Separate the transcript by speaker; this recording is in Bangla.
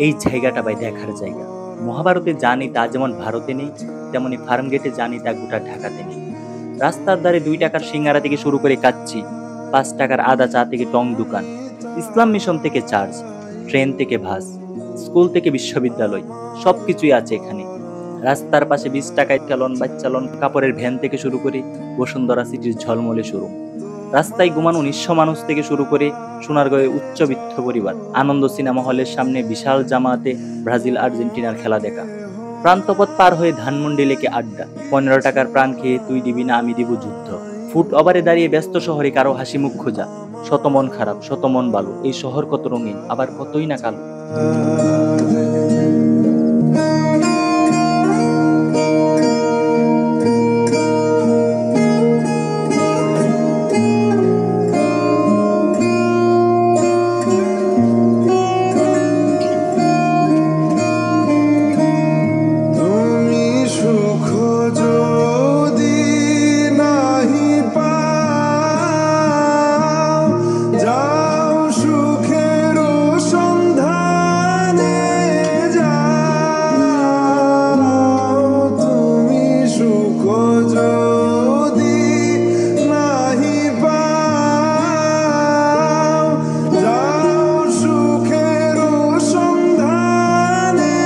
Speaker 1: এই জায়গাটা ভাই দেখার জায়গা। মহাভারতে জানি তা যেমন ভারতে নেই, তেমনি ফার্মগেটে জানি তা গোটা ঢাকাতে নেই। রাস্তার ধারে 2 টাকার সিঙ্গারা থেকে শুরু করে কাচ্চি, 5 টাকার আদা চা থেকে টং দোকান, ইসলাম মিশন থেকে চার্চ, ট্রেন থেকে বাস, স্কুল থেকে বিশ্ববিদ্যালয়, সবকিছুই আছে এখানে। রাস্তার পাশে 20 টাকায় চালন বাচ্চালন কাপড়ের ভ্যান থেকে শুরু করে বসুন্ধরা সিটির ঝলমলে শোরুম। রাস্তায় ঘুমানো নিঃস্ব মানুষ থেকে শুরু করে সোনারগাঁয়ে উচ্চবিত্ত পরিবার, আনন্দ সিনেমা হলের সামনে বিশাল জামাতে ব্রাজিল আর্জেন্টিনার খেলা দেখা, প্রান্তপথ পার হয়ে ধানমন্ডি লেকে আড্ডা, 15 টাকার প্রাণ খেয়ে তুই দিবি না আমি দিব যুদ্ধ, ফুট ওভারে দাঁড়িয়ে ব্যস্ত শহরে কারো হাসি মুখ খোঁজা, শত মন খারাপ শত মন ভালো, এই শহর কত রঙিন আবার কতই না কালো।